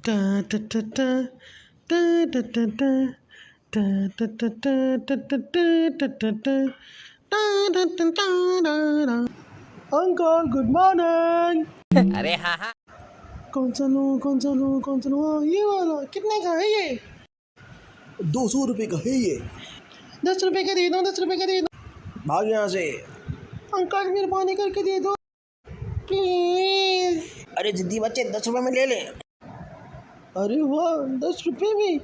Ta ta ta ta ta ta ta ta ta ta ta ta ta ta ta ta ta ta. Uncle, good morning. अरे हाँ हाँ कौन सा लूँ? ये वाला कितने का है ये? 200 रुपये का है ये। 10 रुपए का दे दो, 10 रुपए का दे दो। भाग यहाँ से। अंकल मेहरबानी करके दे दो प्लीज। अरे जिद्दी बच्चे 10 रुपये में ले ले। अरे वाह, 10 रुपए में,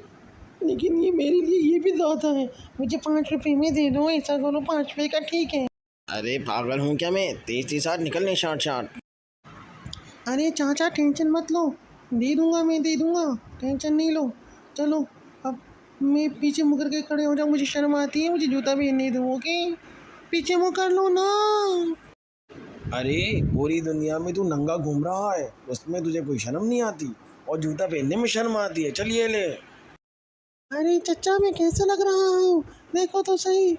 लेकिन ये मेरे लिए ये भी ज़्यादा है। मुझे 5 रुपए में दे दो, ऐसा करो 5 रुपए का ठीक है। अरे पागल हूँ क्या मैं? तेज साथ निकलने शार्ट। अरे चाचा टेंशन मत लो, दे दूंगा, मैं दे दूंगा, टेंशन नहीं लो। चलो अब मैं पीछे मुकर के खड़े हो जाऊँ, मुझे शर्म आती है, मुझे जूता पहनने दो। ओके, पीछे मुँह कर लो ना। अरे पूरी दुनिया में तू नंगा घूम रहा है, उसमें तुझे कोई शर्म नहीं आती और जूता पहनने में शर्म आती है। चलिए ले। अरे चचा मैं कैसे लग रहा हूँ, देखो तो सही।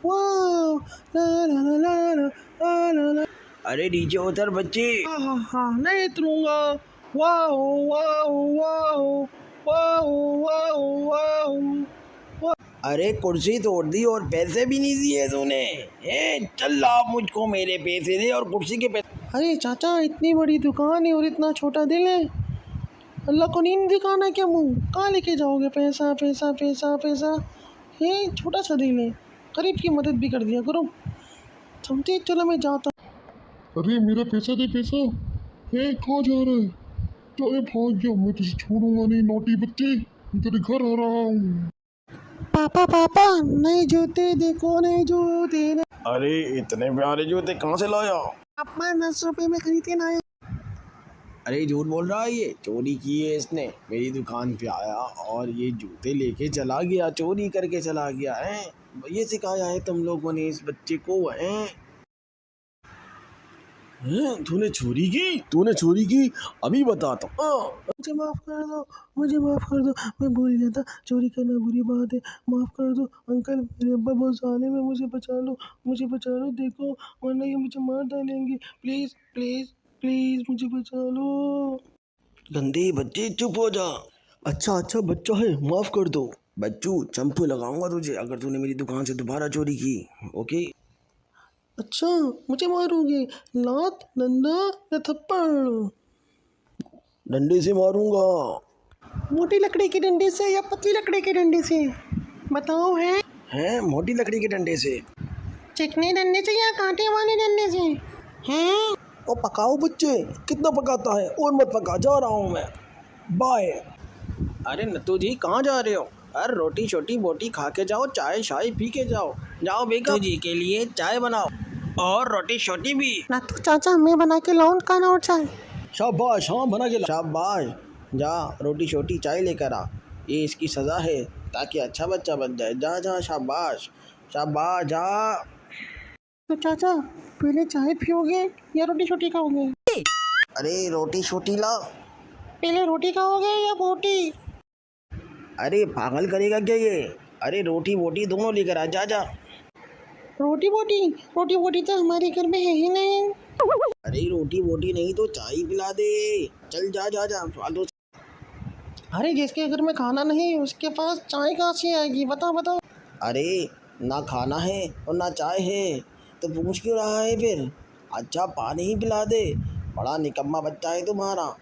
वाह, ला ला ला ला ला ला ला। अरे नीचे उतर बच्चे। हाँ नहीं उतरूंगा। वाह वाह वाह वाह वाह वाह। अरे कुर्सी तोड़ दी और पैसे भी नहीं दिए तूने। चल ला, मुझको मेरे पैसे दे और कुर्सी के पैसे। अरे चाचा इतनी बड़ी दुकान है और इतना छोटा दिल है, अल्लाह को नींद दिखाना क्या मुँह? कहाँ लेके जाओगे पैसा पैसा पैसा पैसा? ये छोटा सा दिल है, गरीब की मदद भी कर दिया करो, समझे? चलो मैं जाता। अरे मेरा पैसा दे, पैसा है। कहाँ जा रहा है? अरे भाग गया, मैं तुझे छोड़ूंगा नहीं नोटी बच्चे, मैं तेरे घर आ रहा हूँ। पापा नए जूते देखो, नए जूते। अरे इतने प्यारे जूते कहाँ से लाया? पापा 10 रुपए में खरीद के लाए। अरे झूठ बोल रहा है, ये चोरी की है इसने। मेरी दुकान पे आया और ये जूते लेके चला गया, चोरी करके चला गया है। ये सिखाया है तुम लोगों ने इस बच्चे को? तूने चोरी की? अभी बताता हूँ। मुझे माफ़ कर दो, मैं भूल गया था, चोरी करना बुरी बात है, माफ़ कर दो अंकल। मेरे अब्बा बहुत ज़ालिम है, मुझे बचा लो, देखो वरना ये मुझे मार डालेंगे। प्लीज़ प्लीज़ प्लीज़ मुझे बचा लो। गंदे बच्चे चुप हो जा। अच्छा बच्चा है, माफ कर दो। बच्चू चंपू लगाऊंगा तुझे अगर तूने मेरी दुकान से दोबारा चोरी की। ओके? अच्छा मुझे मारोगे? लात, डंडा या थप्पड़? डंडे से मारूंगा। मोटी लकड़ी के डंडे से या पतली लकड़ी के डंडे से बताओ? है मोटी लकड़ी के डंडे से। चिकने डंडे से या कांटे वाले डंडे से? हैं? और पकाओ बच्चे, कितना पकाता है? और मत पका, जा रहा हूँ मैं, बाय। अरे नत्थू जी कहाँ जा रहे हो? अरे रोटी छोटी बोटी खा के जाओ, चाय शाय पी के जाओ। जाओ बेगम जी के लिए चाय बनाओ और रोटी छोटी भी। ना तो चाचा मैं बना के लाऊं खाना और चाय? शाबाश, हाँ बना के ला। शाबाश, जा रोटी छोटी चाय लेकर आ, ये इसकी सज़ा है ताकि अच्छा बच्चा बन जाए। जा शाबाश जा। तो चाचा पहले चाय पियोगे या रोटी छोटी खाओगे? अरे रोटी छोटी ला। पहले रोटी खाओगे या बोटी? अरे पागल करेगा क्या ये? अरे रोटी बोटी दोनों लेकर आ, जा। रोटी बोटी तो हमारे घर में है ही नहीं। अरे रोटी बोटी नहीं तो चाय पिला दे। चल जा फालतू। अरे जिसके घर में खाना नहीं उसके पास चाय कहाँ से आएगी? बताओ। अरे ना खाना है और ना चाय है तो पूछ क्यों रहा है फिर? अच्छा पानी ही पिला दे, बड़ा निकम्मा बच्चा है तुम्हारा।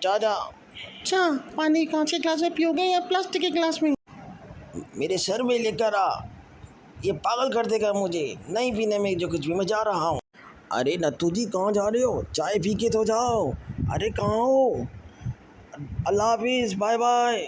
जा। अच्छा पानी कांच के गिलास में पियोगे या प्लास्टिक के गिलास में? मेरे सर में लेकर आ, ये पागल कर देगा मुझे नहीं पीने में जो कुछ भी। मैं जा रहा हूँ। अरे नत्थू जी कहाँ जा रहे हो? चाय पी के तो जाओ। अरे कहाँ हो? अल्लाह हाफिज़, बाय बाय।